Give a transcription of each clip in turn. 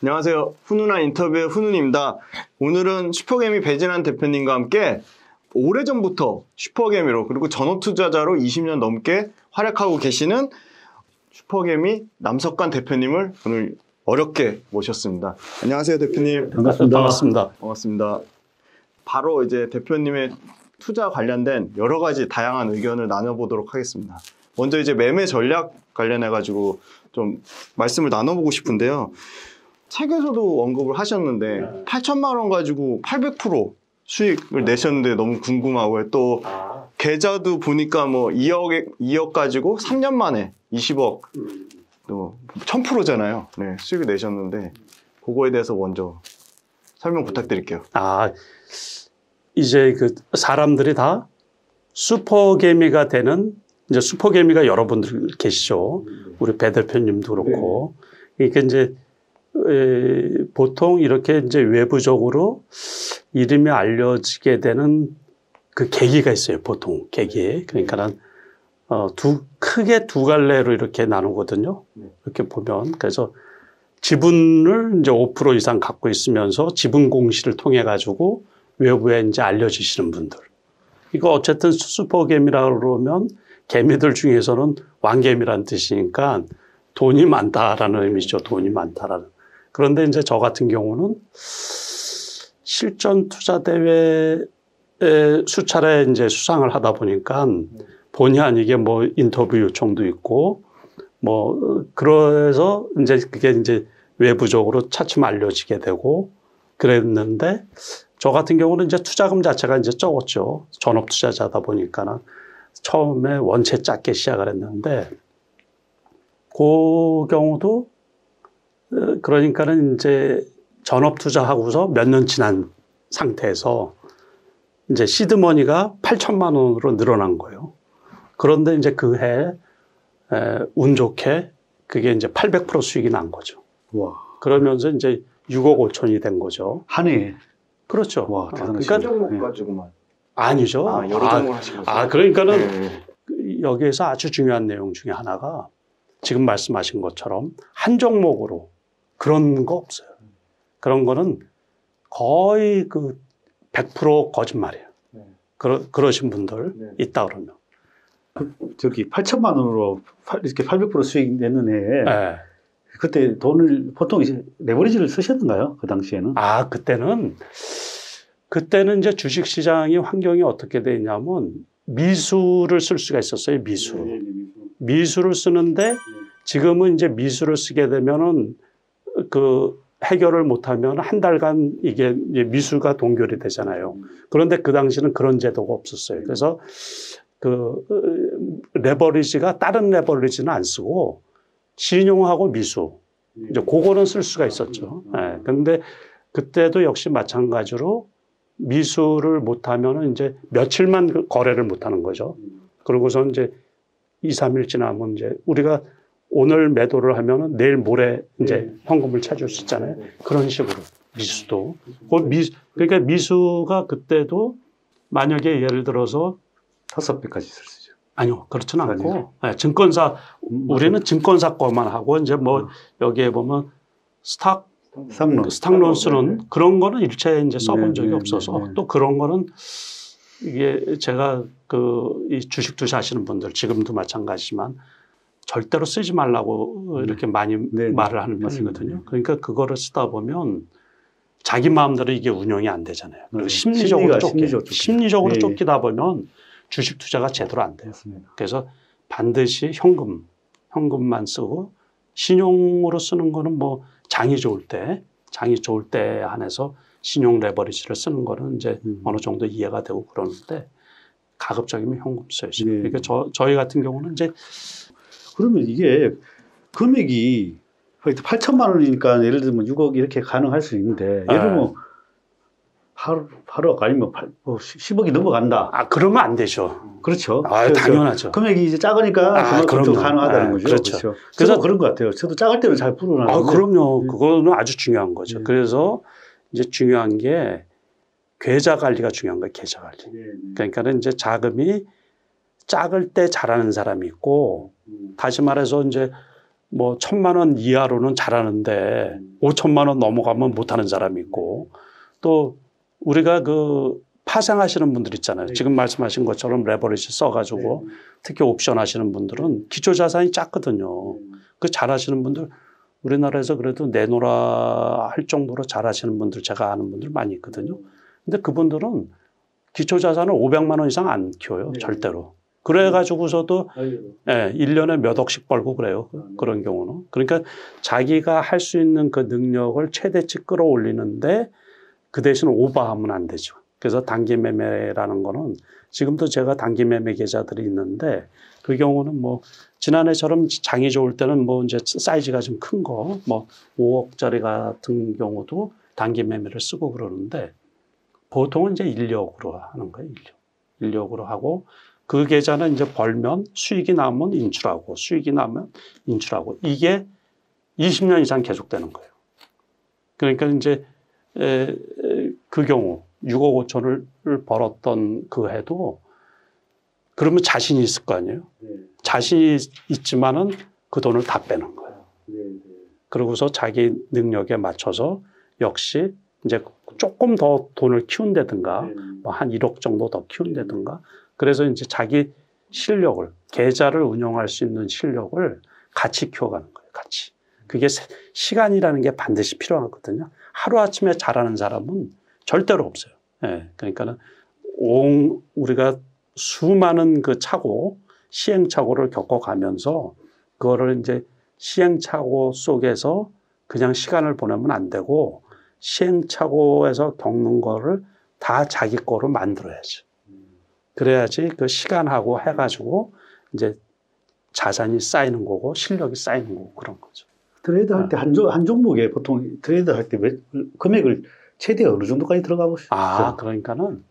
안녕하세요. 훈훈한 인터뷰의 훈훈입니다. 오늘은 슈퍼개미 배진환 대표님과 함께 오래전부터 슈퍼개미로 그리고 전업투자자로 20년 넘게 활약하고 계시는 슈퍼개미 남석관 대표님을 오늘 어렵게 모셨습니다. 안녕하세요, 대표님. 반갑습니다. 반갑습니다. 바로 이제 대표님의 투자 관련된 여러 가지 다양한 의견을 나눠보도록 하겠습니다. 먼저 이제 매매 전략 관련해가지고 좀 말씀을 나눠보고 싶은데요. 책에서도 언급을 하셨는데 8천만 원 가지고 800% 수익을 내셨는데 너무 궁금하고요. 또 계좌도 보니까 뭐 2억 가지고 3년 만에 20억 또 1000%잖아요. 네, 수익을 내셨는데 그거에 대해서 먼저 설명 부탁드릴게요. 이제 그 사람들이 다 슈퍼개미가 되는 이제 슈퍼개미가 여러분들 계시죠. 우리 배 대표님도 그렇고. 그러니까 이제 보통 이렇게 이제 외부적으로 이름이 알려지게 되는 그 계기가 있어요. 보통 계기. 그러니까는 크게 두 갈래로 이렇게 나누거든요. 이렇게 보면. 그래서 지분을 이제 5% 이상 갖고 있으면서 지분 공시를 통해 가지고 외부에 이제 알려주시는 분들. 이거 어쨌든 슈퍼개미라고 그러면 개미들 중에서는 왕개미라는 뜻이니까 돈이 많다라는 의미죠. 돈이 많다라는. 그런데 이제 저 같은 경우는 실전 투자 대회에 수차례 이제 수상을 하다 보니까 본의 아니게 뭐 인터뷰 요청도 있고 뭐 그래서 이제 그게 이제 외부적으로 차츰 알려지게 되고 그랬는데 저 같은 경우는 이제 투자금 자체가 이제 적었죠. 전업 투자자다 보니까는 처음에 원체 작게 시작을 했는데 그 경우도 그러니까는 이제 전업 투자하고서 몇 년 지난 상태에서 이제 시드머니가 8천만 원으로 늘어난 거예요. 그런데 이제 그 해 운 좋게 그게 이제 800% 수익이 난 거죠. 와. 그러면서 이제 6억 5천이 된 거죠. 한 해에. 그렇죠. 와, 그러니까 종목 가지고만. 아니죠. 여러 종목을 하신 거죠. 그러니까는 여기에서 아주 중요한 내용 중에 하나가 지금 말씀하신 것처럼 한 종목으로 그런 거 없어요. 그런 거는 거의 그 100% 거짓말이에요. 그러신 분들 있다 그러면. 저기 8천만 원으로 이렇게 800% 수익 내는 해에 그때 돈을 보통 이제 레버리지를 쓰셨는가요? 그 당시에는? 그때는 이제 주식 시장의 환경이 어떻게 돼 있냐면 미수를 쓸 수가 있었어요. 미수를 쓰는데 지금은 이제 미수를 쓰게 되면은 그 해결을 못하면 한 달간 이게 이제 미수가 동결이 되잖아요. 그런데 그 당시는 그런 제도가 없었어요. 그래서 그 레버리지가 다른 레버리지는 안 쓰고 신용하고 미수 이제 그거는 쓸 수가 있었죠. 그런데 그때도 역시 마찬가지로 미수를 못하면은 이제 며칠만 거래를 못하는 거죠. 그러고서 이제 2, 3일 지나면 이제 우리가 오늘 매도를 하면은 내일 모레 이제 현금을 찾을 수 있잖아요. 그런 식으로 미수도. 그러니까 미수가 그때도 만약에 예를 들어서 5배까지 쓸 수 있죠. 아니요, 그렇지는 않고 증권사 우리는 증권사 거만 하고 이제 뭐 여기에 보면 스탁론스는 그런 거는 일체 이제 써본 적이 없어서 또 그런 거는 이게 제가 이 주식 투자하시는 분들 지금도 마찬가지지만 절대로 쓰지 말라고 이렇게 많이 말을 하는 편이거든요. 그러니까 그거를 쓰다 보면 자기 마음대로 이게 운영이 안 되잖아요. 그리고 심리적으로 쫓기다 보면 주식 투자가 제대로 안 돼요. 그래서 반드시 현금만 쓰고 신용으로 쓰는 거는 뭐 장이 좋을 때 한해서 신용 레버리지를 쓰는 거는 이제 어느 정도 이해가 되고 그러는데 가급적이면 현금 써야죠. 그러니까 저희 같은 경우는 이제 그러면 이게 금액이 8천만 원이니까 예를 들면 6억 이렇게 가능할 수 있는데 예를 들면 8억 아니면 10억이 넘어간다. 그러면 안 되죠. 그렇죠. 당연하죠. 금액이 이제 작으니까 그만큼 가능하다는 거죠. 그렇죠. 그래서 그런 것 같아요. 저도 작을 때는 잘 풀어나가는데. 그럼요. 그거는 아주 중요한 거죠. 그래서 이제 중요한 게 계좌 관리가 중요한 거예요. 계좌 관리. 그러니까는 이제 자금이 작을 때 잘하는 사람이 있고 다시 말해서 이제 뭐 1,000만 원 이하로는 잘하는데 5천만 원 넘어가면 못하는 사람이 있고 또 우리가 그 파생하시는 분들 있잖아요. 지금 말씀하신 것처럼 레버리지 써가지고 특히 옵션 하시는 분들은 기초 자산이 작거든요. 그 잘하시는 분들 우리나라에서 그래도 내노라 할 정도로 잘하시는 분들 제가 아는 분들 많이 있거든요. 근데 그분들은 기초 자산을 500만 원 이상 안 키워요. 절대로. 그래가지고서도 예, 1년에 몇 억씩 벌고 그래요. 그런 경우는. 그러니까 자기가 할 수 있는 그 능력을 최대치 끌어올리는데 그 대신 오버하면 안 되죠. 그래서 단기 매매라는 거는 지금도 제가 단기 매매 계좌들이 있는데 그 경우는 뭐 지난해처럼 장이 좋을 때는 뭐 이제 사이즈가 좀 큰 거 뭐 5억짜리 같은 경우도 단기 매매를 쓰고 그러는데 보통은 이제 1억으로 하는 거예요. 1억으로 하고 그 계좌는 이제 벌면 수익이 나면 인출하고 수익이 나면 인출하고 이게 20년 이상 계속되는 거예요. 그러니까 이제 그 경우 6억 5천을 벌었던 그 해도 그러면 자신이 있을 거 아니에요. 자신이 있지만은 그 돈을 다 빼는 거예요. 그러고서 자기 능력에 맞춰서 역시 이제 조금 더 돈을 키운다든가 뭐 한 1억 정도 더 키운다든가 그래서 이제 자기 실력을 계좌를 운영할 수 있는 실력을 같이 키워가는 거예요. 같이. 그게 시간이라는 게 반드시 필요하거든요. 하루아침에 잘하는 사람은 절대로 없어요. 예, 그러니까는 우리가 수많은 그 시행착오를 겪어가면서 그거를 이제 시행착오 속에서 그냥 시간을 보내면 안 되고 시행착오에서 겪는 거를 다 자기 거로 만들어야죠. 그래야지 그 시간하고 해가지고 이제 자산이 쌓이는 거고 실력이 쌓이는 거고 그런 거죠. 트레이드 할 때 한 종목에 보통 트레이드 할 때 금액을 최대 어느 정도까지 들어가 보시죠? 그러니까는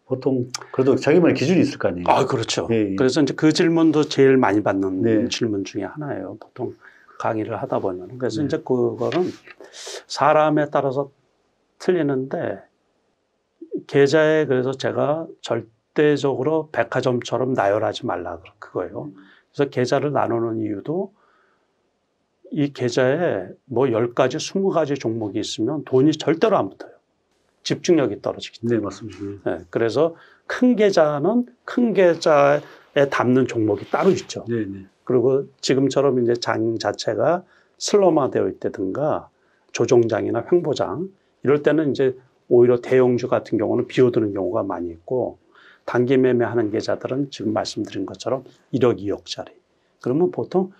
보통 그래도 자기만의 기준이 있을 거 아니에요? 그렇죠. 예, 예. 그래서 이제 그 질문도 제일 많이 받는 질문 중에 하나예요. 보통 강의를 하다 보면. 그래서 이제 그거는 사람에 따라서 틀리는데 계좌에 그래서 제가 절대적으로 백화점처럼 나열하지 말라 그거예요. 그래서 계좌를 나누는 이유도 이 계좌에 뭐 10가지, 20가지 종목이 있으면 돈이 절대로 안 붙어요. 집중력이 떨어지기 때문에. 네, 맞습니다. 네, 그래서 큰 계좌는 큰 계좌에 담는 종목이 따로 있죠. 네, 네. 그리고 지금처럼 이제 장 자체가 슬럼화되어 있다든가 조정장이나 횡보장 이럴 때는 이제 오히려 대형주 같은 경우는 비워두는 경우가 많이 있고 단기 매매하는 계좌들은 지금 말씀드린 것처럼 1억, 2억짜리. 그러면 보통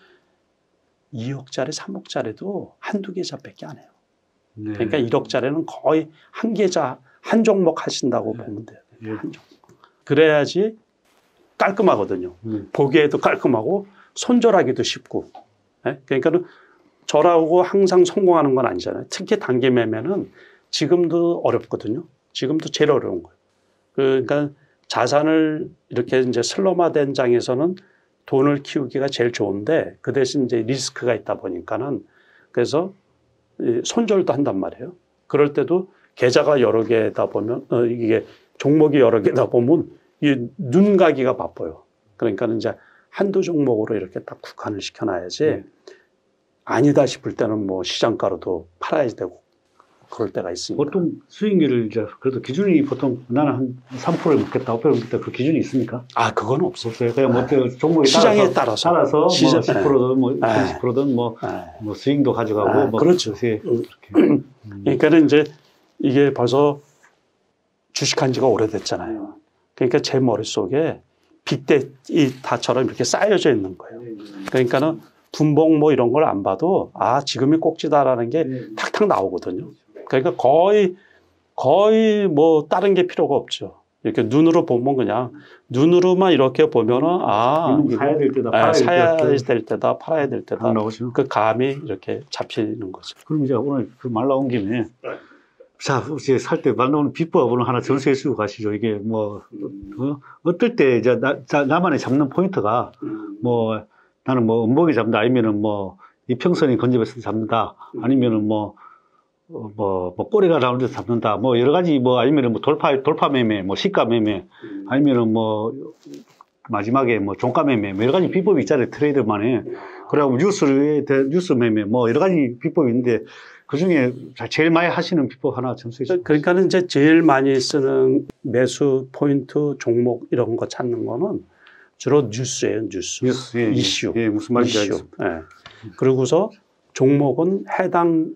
2억짜리, 3억짜리도 한두 계좌밖에 안 해요. 네. 그러니까 1억짜리는 거의 한 계좌, 한 종목 하신다고 보면 돼요. 한 종목. 그래야지 깔끔하거든요. 보기에도 깔끔하고 손절하기도 쉽고. 네? 그러니까 저라고 항상 성공하는 건 아니잖아요. 특히 단기 매매는 지금도 어렵거든요. 지금도 제일 어려운 거예요. 그러니까 자산을 이렇게 이제 슬럼화된 장에서는 돈을 키우기가 제일 좋은데 그 대신 이제 리스크가 있다 보니까는 그래서 손절도 한단 말이에요. 그럴 때도 계좌가 여러 개다 보면 이게 종목이 여러 개다 보면 이 눈 가기가 바빠요. 그러니까 이제 한두 종목으로 이렇게 딱 국한을 시켜놔야지 아니다 싶을 때는 뭐 시장가로도 팔아야 되고 그럴 때가 있으니까. 보통 수익률을 이제 그래도 기준이 보통 나는 한 3%를 먹겠다, 5%를 먹겠다 그 기준이 있습니까? 그건 없어요. 그냥 뭐 종목에 시장에 따라서 뭐 시장, 10%든 뭐 30%든 뭐 스윙도 가져가고 뭐 그렇죠. 그렇게. 그러니까는 이제 이게 벌써 주식한 지가 오래됐잖아요. 그러니까 제 머릿속에 빅데이터처럼 이렇게 쌓여져 있는 거예요. 그러니까는 분봉 뭐 이런 걸 안 봐도 지금이 꼭지다라는 게 탁탁 나오거든요. 그러니까 거의 뭐 다른 게 필요가 없죠. 이렇게 눈으로 보면 그냥 눈으로만 이렇게 보면은 사야 될 때다, 사야 될 때다, 팔아야 될 때다. 나오죠. 그 감이 이렇게 잡히는 거죠. 그럼 이제 오늘 그 말 나온 김에 자, 이제 살 때 말 나오는 비법을 하나 전수해 주고 가시죠. 이게 뭐 어떨 때 이제 나만의 잡는 포인트가 뭐 나는 뭐 음봉에 잡는다 아니면은 뭐 이평선이 근접해서 잡는다 아니면은 뭐 꼬리가 나올 때 잡는다 뭐 여러 가지 뭐 아니면은 뭐 돌파 매매 뭐 시가 매매 아니면은 뭐 마지막에 뭐 종가 매매, 여러 가지 비법이 있잖아요. 트레이더만에. 그래갖고 뉴스 매매, 뭐 여러 가지 비법이 있는데 그 중에 제일 많이 하시는 비법 하나 전수해 주세요. 그러니까는 이제 제일 많이 쓰는 매수 포인트 종목 이런 거 찾는 거는 주로 뉴스예요, 뉴스. 예, 이슈. 예, 무슨 말인지 알겠습니다. 예. 그리고서 종목은 해당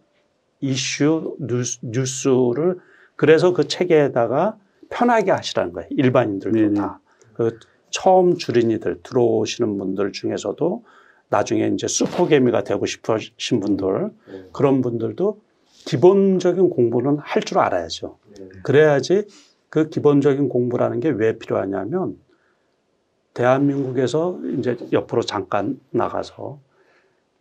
이슈 뉴스를 그래서 그 책에다가 편하게 하시라는 거예요. 일반인들도 네네. 다. 그 처음 주린이들 들어오시는 분들 중에서도 나중에 이제 슈퍼개미가 되고 싶으신 분들 그런 분들도 기본적인 공부는 할 줄 알아야죠. 그래야지 그 기본적인 공부라는 게 왜 필요하냐면 대한민국에서 이제 옆으로 잠깐 나가서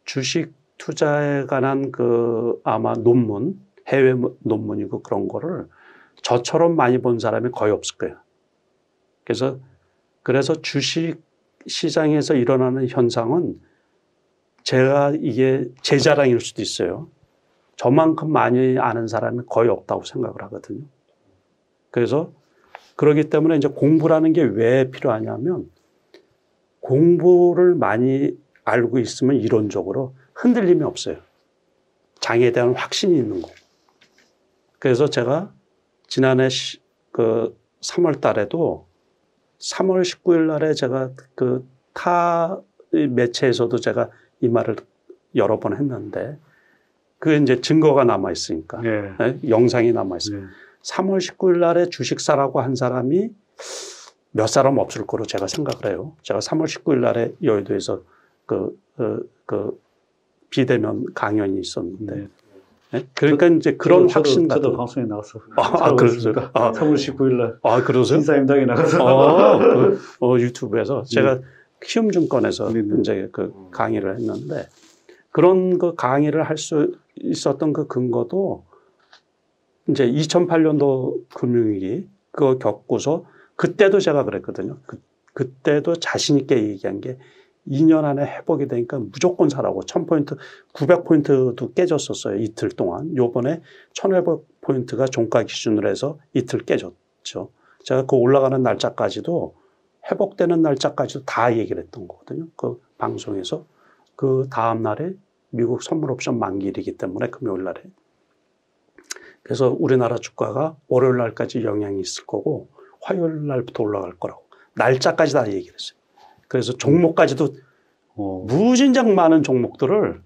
주식 투자에 관한 그 아마 논문, 해외 논문이고 그런 거를 저처럼 많이 본 사람이 거의 없을 거예요. 그래서 주식 시장에서 일어나는 현상은 제가 이게 제 자랑일 수도 있어요. 저만큼 많이 아는 사람이 거의 없다고 생각을 하거든요. 그래서 그렇기 때문에 이제 공부라는 게 왜 필요하냐면 공부를 많이 알고 있으면 이론적으로 흔들림이 없어요. 장에 대한 확신이 있는 거. 그래서 제가 지난해 그 3월 달에도 3월 19일 날에 제가 그 타 매체에서도 제가 이 말을 여러 번 했는데 그게 이제 증거가 남아 있으니까 예. 네? 영상이 남아 있어요. 3월 19일 날에 주식 사라고 한 사람이 몇 사람 없을 거로 제가 생각을 해요. 제가 3월 19일 날에 여의도에서 그 비대면 강연이 있었는데 네? 그러니까 이제 그런 확신 같은 저도 방송에 나갔어. 그러세요? 3월 19일 날. 그러세요? 신사임당에 나가서. 유튜브에서 제가 키움증권에서 이제 그 강의를 했는데 그런 그 강의를 할 수 있었던 그 근거도 이제 2008년도 금융위기 그거 겪고서 그때도 제가 그랬거든요. 그때도 자신 있게 얘기한 게 2년 안에 회복이 되니까 무조건 사라고 1000포인트, 900포인트도 깨졌었어요. 이틀 동안. 요번에 1500포인트가 종가 기준으로 해서 이틀 깨졌죠. 제가 그 올라가는 날짜까지도 회복되는 날짜까지도 다 얘기를 했던 거거든요. 그 방송에서. 그 다음 날에 미국 선물 옵션 만기일이기 때문에 금요일 날에. 그래서 우리나라 주가가 월요일 날까지 영향이 있을 거고 화요일 날부터 올라갈 거라고. 날짜까지 다 얘기를 했어요. 그래서 종목까지도 무진장 많은 종목들을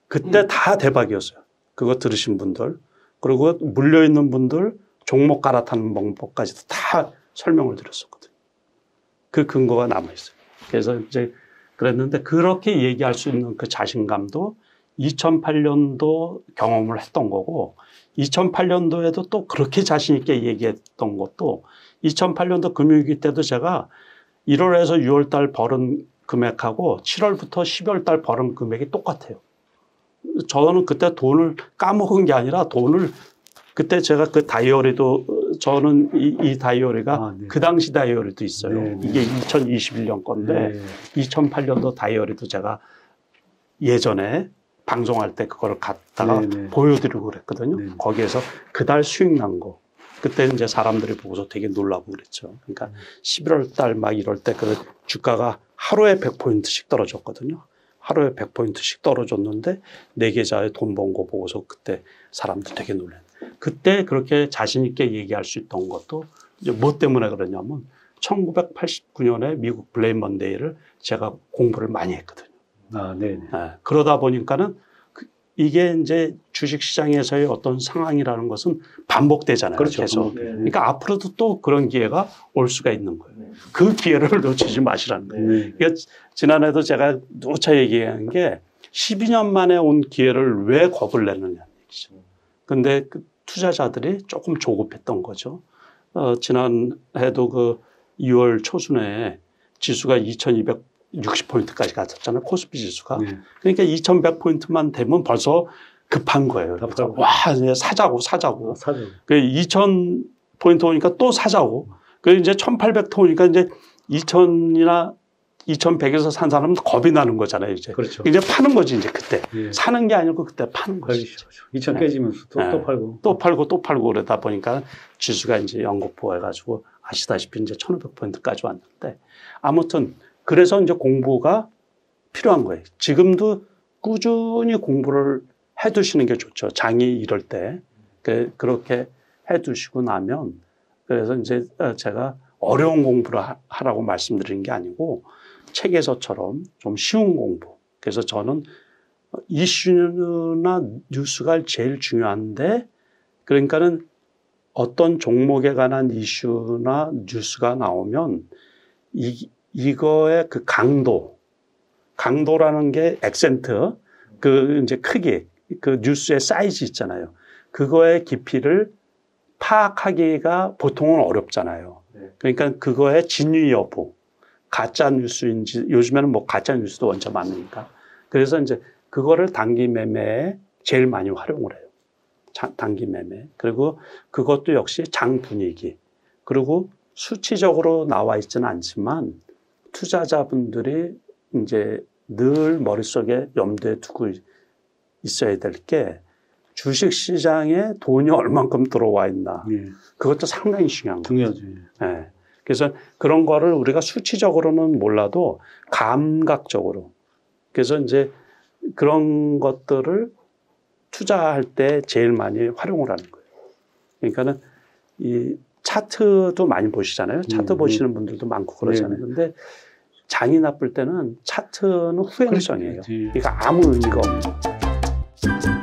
그때 다 대박이었어요. 그거 들으신 분들. 그리고 물려있는 분들 종목 갈아타는 방법까지도 다 설명을 드렸었거든요. 그 근거가 남아있어요. 그래서 이제 그랬는데 그렇게 얘기할 수 있는 그 자신감도 2008년도 경험을 했던 거고 2008년도에도 또 그렇게 자신 있게 얘기했던 것도 2008년도 금융위기 때도 제가 1월에서 6월 달 벌은 금액하고 7월부터 12월 달 벌은 금액이 똑같아요. 저는 그때 돈을 까먹은 게 아니라 돈을 그때 제가 그 다이어리도 저는 이 다이어리가 그 당시 다이어리도 있어요. 이게 2021년 건데 2008년도 다이어리도 제가 예전에 방송할 때 그걸 갖다가 보여드리고 그랬거든요. 거기에서 그달 수익 난 거. 그때 이제 사람들이 보고서 되게 놀라고 그랬죠. 그러니까 11월 달 막 이럴 때 그 주가가 하루에 100포인트씩 떨어졌거든요. 하루에 100포인트씩 떨어졌는데 내 계좌에 돈 번 거 보고서 그때 사람들 되게 놀랐어요. 그때 그렇게 자신 있게 얘기할 수 있던 것도 이제 뭐 때문에 그러냐면 1989년에 미국 블레임 먼데이를 제가 공부를 많이 했거든요. 그러다 보니까는 이게 이제 주식시장에서의 어떤 상황이라는 것은 반복되잖아요. 그렇죠. 계속. 그러니까 앞으로도 또 그런 기회가 올 수가 있는 거예요. 그 기회를 놓치지 마시라는 거예요. 그러니까 지난해도 제가 누차 얘기한 게 12년 만에 온 기회를 왜 겁을 내느냐는 얘기죠. 근데 그 투자자들이 조금 조급했던 거죠. 지난해도 그 2월 초순에 지수가 2260포인트까지 갔었잖아요. 코스피 지수가. 그러니까 2100포인트만 되면 벌써 급한 거예요. 와, 사자고. 그 2000포인트 오니까 또 사자고. 그 이제 1800 오니까 이제 2000이나 2100에서 산 사람은 겁이 나는 거잖아요, 이제. 그렇죠. 이제 파는 거지, 이제 그때. 사는 게 아니고 그때 파는 거지. 2000 깨지면서 또 팔고. 또 팔고 그러다 보니까 지수가 이제 연거푸 해가지고 아시다시피 이제 1500포인트까지 왔는데 아무튼 그래서 이제 공부가 필요한 거예요. 지금도 꾸준히 공부를 해두시는 게 좋죠. 장이 이럴 때. 그렇게 해두시고 나면 그래서 이제 제가 어려운 공부를 하라고 말씀드리는 게 아니고 책에서처럼 좀 쉬운 공부. 그래서 저는 이슈나 뉴스가 제일 중요한데 그러니까는 어떤 종목에 관한 이슈나 뉴스가 나오면 이거의 그 강도라는 게 액센트, 그 이제 크기, 그 뉴스의 사이즈 있잖아요. 그거의 깊이를 파악하기가 보통은 어렵잖아요. 그러니까 그거의 진위 여부, 가짜 뉴스인지 요즘에는 뭐 가짜 뉴스도 원체 많으니까. 그래서 이제 그거를 단기 매매에 제일 많이 활용을 해요. 단기 매매. 그리고 그것도 역시 장 분위기. 그리고 수치적으로 나와 있지는 않지만 투자자분들이 이제 늘 머릿속에 염두에 두고 있어야 될 게 주식 시장에 돈이 얼만큼 들어와 있나. 그것도 상당히 중요한 거예요. 중요하죠. 네. 그래서 그런 거를 우리가 수치적으로는 몰라도 감각적으로. 그래서 이제 그런 것들을 투자할 때 제일 많이 활용을 하는 거예요. 그러니까는 이 차트도 많이 보시잖아요. 차트 보시는 분들도 많고 그러잖아요. 근데 장이 나쁠 때는 차트는 후행성이에요. 그러니까 아무 의미가 없는 거예요.